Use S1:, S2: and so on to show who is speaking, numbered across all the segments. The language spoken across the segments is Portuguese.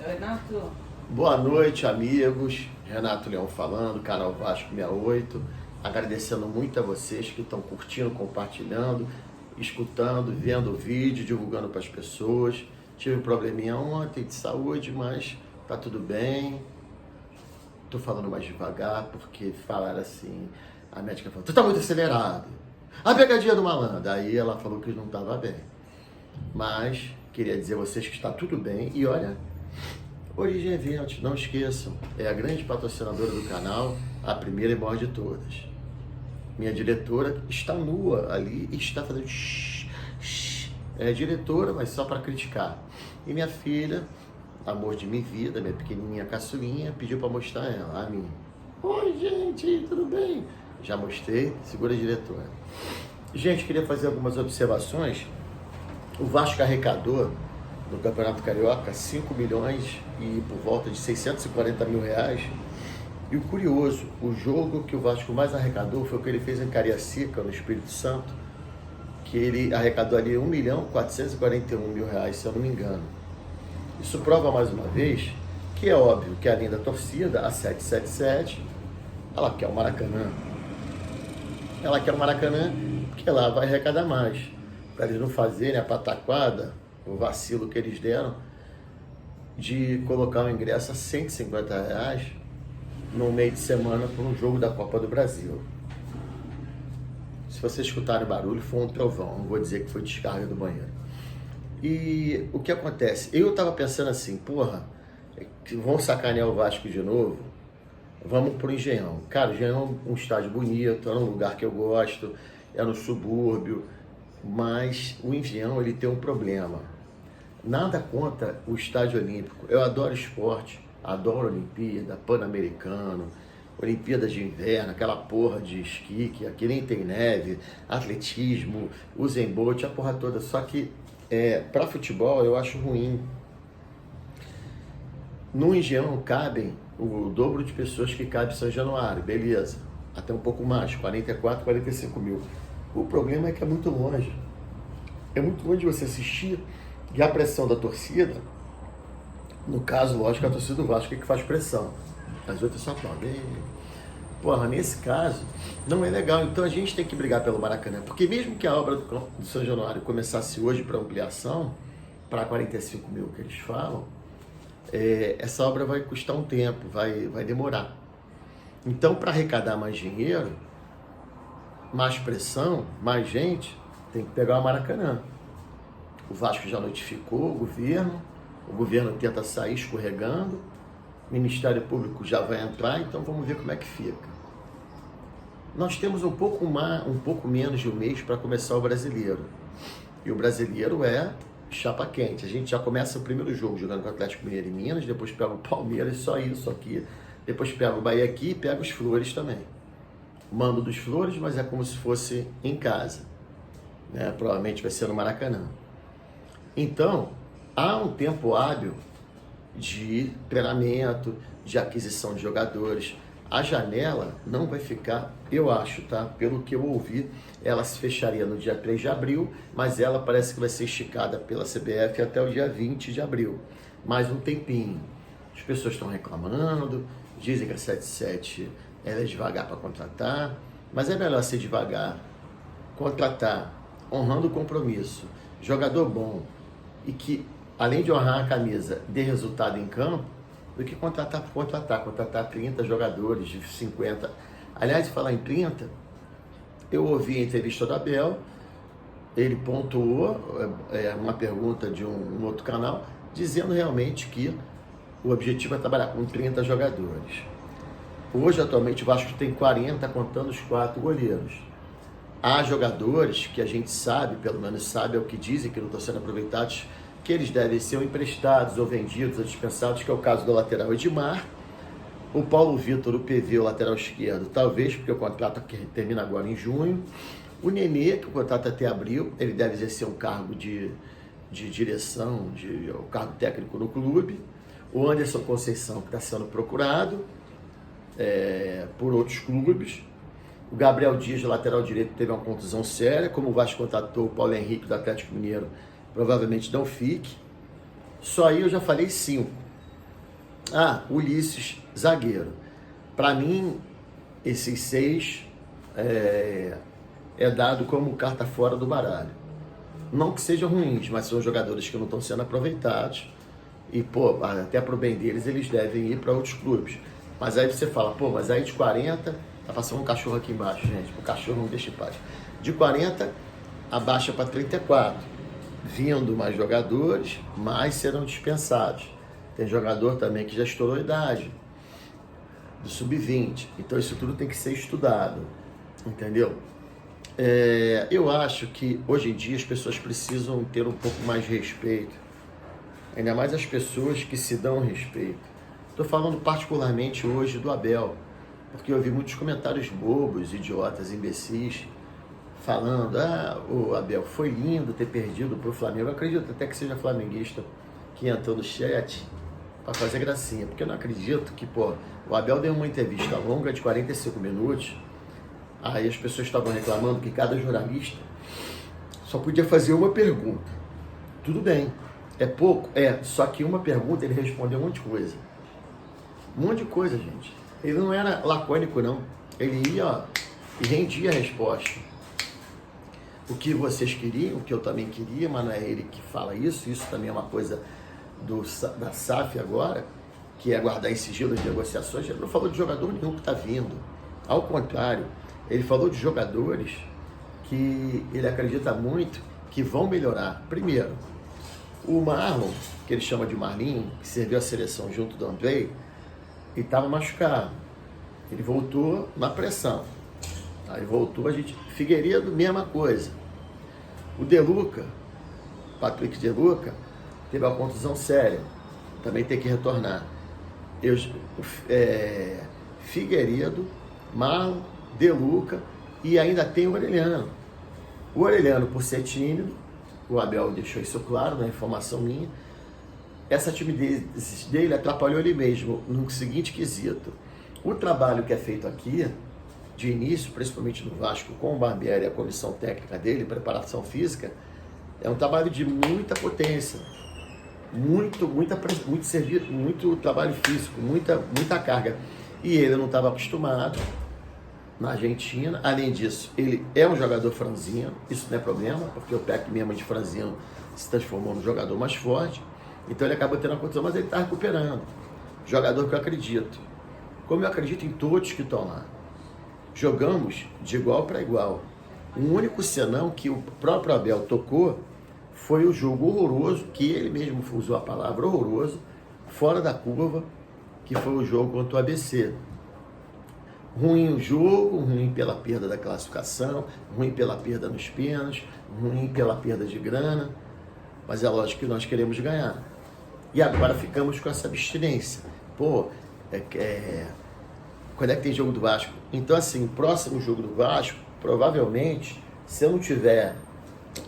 S1: Renato,
S2: Boa noite, amigos. Renato Leão falando, canal Vasco 68. Agradecendo muito a vocês que estão curtindo, compartilhando, escutando, vendo o vídeo, divulgando para as pessoas. Tive um probleminha ontem de saúde, mas tá tudo bem. Tô falando mais devagar porque falaram assim, a médica falou, tu tá muito acelerado. A pegadinha do malandro. Aí ela falou que não estava bem. Mas queria dizer a vocês que está tudo bem. E olha, Origem Eventos, não esqueçam, é a grande patrocinadora do canal, a primeira e maior de todas. Minha diretora está nua ali e está fazendo shh, shh. É diretora, mas só para criticar. E minha filha, amor de minha vida, minha pequenininha caçulinha, pediu para mostrar ela, a mim. Oi, gente, tudo bem? Já mostrei, segura a diretora. Gente, queria fazer algumas observações. O Vasco arrecadou no Campeonato Carioca 5 milhões e por volta de 640 mil reais. E o curioso, o jogo que o Vasco mais arrecadou foi o que ele fez em Cariacica, no Espírito Santo, que ele arrecadou ali 1 milhão 441 mil reais, se eu não me engano. Isso prova mais uma vez que é óbvio que além da torcida, a 777, ela quer o Maracanã. Ela quer o Maracanã porque lá vai arrecadar mais. Para eles não fazerem a pataquada, o vacilo que eles deram de colocar o ingresso a 150 reais no meio de semana para um jogo da Copa do Brasil. Se vocês escutarem o barulho, foi um trovão, não vou dizer que foi descarga do banheiro. E o que acontece? Eu estava pensando assim, porra, vão sacanear o Vasco de novo? Vamos pro Engenhão. Cara, o Engenhão é um estádio bonito, é um lugar que eu gosto, é no subúrbio, mas o Engenhão ele tem um problema. Nada contra o estádio olímpico. Eu adoro esporte, adoro Olimpíada, Pan-Americano, Olimpíadas de Inverno, aquela porra de esqui, que aqui nem tem neve, atletismo, Usain Bolt, a porra toda. Só que para futebol eu acho ruim. No Engenhão cabem o dobro de pessoas que cabe em São Januário, beleza. Até um pouco mais, 44, 45 mil. O problema é que é muito longe. É muito longe de você assistir. E a pressão da torcida, no caso, lógico, a torcida do Vasco que faz pressão. As outras só aplaudem. Porra, nesse caso, não é legal. Então a gente tem que brigar pelo Maracanã. Porque mesmo que a obra do São Januário começasse hoje para ampliação, para 45 mil que eles falam, essa obra vai custar um tempo, vai demorar. Então, para arrecadar mais dinheiro, mais pressão, mais gente, tem que pegar o Maracanã. O Vasco já notificou o governo tenta sair escorregando, o Ministério Público já vai entrar, então vamos ver como é que fica. Nós temos um pouco menos de um mês para começar o Brasileiro. E o Brasileiro é chapa quente. A gente já começa o primeiro jogo jogando com o Atlético Mineiro em Minas, depois pega o Palmeiras, só isso aqui. Depois pega o Bahia aqui e pega os Flores também. Mando dos Flores, mas é como se fosse em casa. Provavelmente vai ser no Maracanã. Então, há um tempo hábil de treinamento, de aquisição de jogadores. A janela não vai ficar, eu acho, tá? Pelo que eu ouvi, ela se fecharia no dia 3 de abril, mas ela parece que vai ser esticada pela CBF até o dia 20 de abril. Mais um tempinho. As pessoas estão reclamando, dizem que a 77 ela é devagar para contratar, mas é melhor ser devagar, contratar, honrando o compromisso, jogador bom, e que, além de honrar a camisa, dê resultado em campo, do que contratar 30 jogadores de 50. Aliás, falar em 30, eu ouvi a entrevista do Abel, ele pontuou uma pergunta de um outro canal, dizendo realmente que o objetivo é trabalhar com 30 jogadores. Hoje, atualmente, o Vasco tem 40, contando os 4 goleiros. Há jogadores que a gente sabe, pelo menos sabe, é o que dizem, que não estão sendo aproveitados, que eles devem ser emprestados ou vendidos ou dispensados, que é o caso do lateral Edmar, o Paulo Vitor, o PV, o lateral esquerdo, talvez, porque o contrato termina agora em junho, o Nenê, que o contrato até abril, ele deve exercer um cargo de direção, um cargo técnico no clube, o Anderson Conceição, que está sendo procurado por outros clubes, o Gabriel Dias, lateral direito, teve uma contusão séria, como o Vasco contratou o Paulo Henrique do Atlético Mineiro, provavelmente não fique. Só aí eu já falei 5. Ulisses, zagueiro. Para mim, esses 6 é dado como carta fora do baralho. Não que sejam ruins, mas são jogadores que não estão sendo aproveitados. E, até pro bem deles, eles devem ir para outros clubes. Mas aí você fala, mas aí de 40, tá passando um cachorro aqui embaixo, gente. O cachorro não deixa em paz. De 40, abaixa para 34. Vindo mais jogadores, mais serão dispensados. Tem jogador também que já estourou a idade, do sub-20. Então isso tudo tem que ser estudado, entendeu? Eu acho que hoje em dia as pessoas precisam ter um pouco mais de respeito. Ainda mais as pessoas que se dão respeito. Estou falando particularmente hoje do Abel, porque eu vi muitos comentários bobos, idiotas, imbecis, falando, o Abel, foi lindo ter perdido para o Flamengo. Eu acredito até que seja flamenguista que entrou no chat para fazer gracinha, porque eu não acredito que, o Abel deu uma entrevista longa de 45 minutos, aí as pessoas estavam reclamando que cada jornalista só podia fazer uma pergunta. Tudo bem, é pouco? Só que uma pergunta ele respondeu um monte de coisa. Um monte de coisa, gente. Ele não era lacônico, não. Ele ia e rendia a resposta. O que vocês queriam, o que eu também queria, mas não é ele que fala isso. Isso também é uma coisa da SAF agora, que é guardar em sigilo as negociações. Ele não falou de jogador nenhum que está vindo. Ao contrário, ele falou de jogadores que ele acredita muito que vão melhorar. Primeiro, o Marlon, que ele chama de Marlinho, que serviu a seleção junto do Andrei, e estava machucado. Ele voltou na pressão. Aí voltou Figueiredo, mesma coisa. O De Luca, Patrick De Luca, teve uma contusão séria. Também tem que retornar. Figueiredo, Marlon, De Luca e ainda tem o Orelhano. O Orelhano, por ser tímido, o Abel deixou isso claro na informação minha, essa timidez dele atrapalhou ele mesmo no seguinte quesito. O trabalho que é feito aqui, de início, principalmente no Vasco, com o Barbieri e a comissão técnica dele, preparação física, é um trabalho de muita potência, muito trabalho físico, muita carga. E ele não estava acostumado na Argentina. Além disso, ele é um jogador franzino, isso não é problema, porque o PEC mesmo de franzino se transformou num jogador mais forte. Então ele acaba tendo a condição, mas ele está recuperando. Jogador que eu acredito. Como eu acredito em todos que estão lá. Jogamos de igual para igual. O único senão que o próprio Abel tocou foi o jogo horroroso, que ele mesmo usou a palavra horroroso, fora da curva, que foi o jogo contra o ABC. Ruim o jogo, ruim pela perda da classificação, ruim pela perda nos pênaltis, ruim pela perda de grana, mas é lógico que nós queremos ganhar. E agora ficamos com essa abstinência. Quando é que tem jogo do Vasco? Então, assim, o próximo jogo do Vasco, provavelmente, se eu não tiver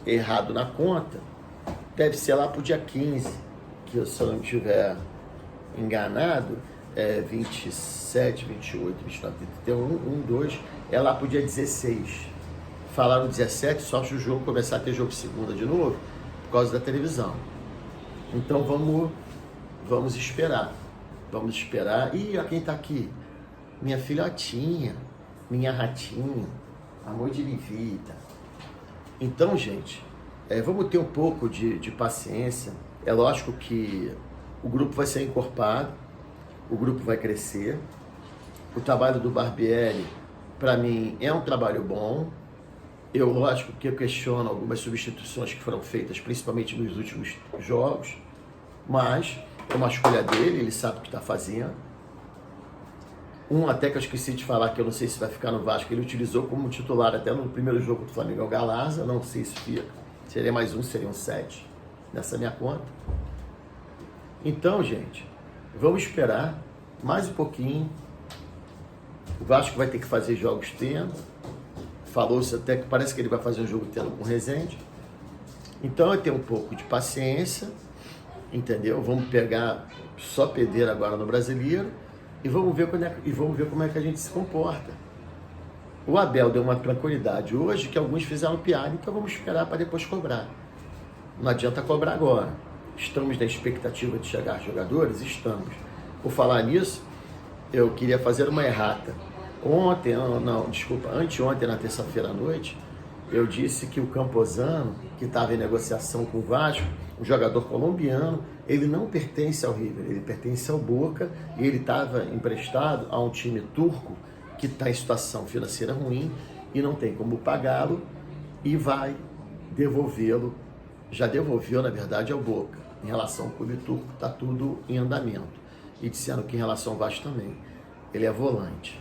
S2: errado na conta, deve ser lá pro dia 15, que se eu não tiver enganado, 27, 28, 29, 31, 2, é lá pro dia 16. Falaram 17, só se o jogo começar a ter jogo segunda de novo, por causa da televisão. Então vamos esperar. Vamos esperar. E quem tá aqui? Minha filhotinha, minha ratinha, amor de minha vida. Então, gente, vamos ter um pouco de paciência. É lógico que o grupo vai ser encorpado, o grupo vai crescer. O trabalho do Barbieri, para mim, é um trabalho bom. Lógico que eu questiono algumas substituições que foram feitas, principalmente nos últimos jogos, mas é uma escolha dele, ele sabe o que está fazendo. Até que eu esqueci de falar, que eu não sei se vai ficar no Vasco, ele utilizou como titular até no primeiro jogo do Flamengo, o Galaza, não sei se fica. Seria mais seriam 7, nessa minha conta. Então, gente, vamos esperar mais um pouquinho. O Vasco vai ter que fazer jogos tendo. Falou-se até que parece que ele vai fazer um jogo tendo com o Rezende. Então, eu tenho um pouco de paciência, entendeu? Vamos pegar só pedreira agora no Brasileiro e vamos ver como é que a gente se comporta. O Abel deu uma tranquilidade hoje que alguns fizeram piada, então vamos esperar para depois cobrar. Não adianta cobrar agora. Estamos na expectativa de chegar jogadores? Estamos. Por falar nisso, eu queria fazer uma errata. Anteontem, na terça-feira à noite, eu disse que o Campozano, que estava em negociação com o Vasco, um jogador colombiano, ele não pertence ao River, ele pertence ao Boca, e ele estava emprestado a um time turco que está em situação financeira ruim e não tem como pagá-lo, e vai devolvê-lo, já devolveu, na verdade, ao Boca. Em relação ao clube turco, está tudo em andamento. E dizendo que em relação ao Vasco também, ele é volante.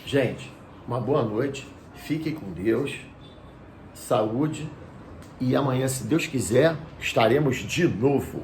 S2: Gente, uma boa noite, fiquem com Deus, saúde, e amanhã, se Deus quiser, estaremos de novo.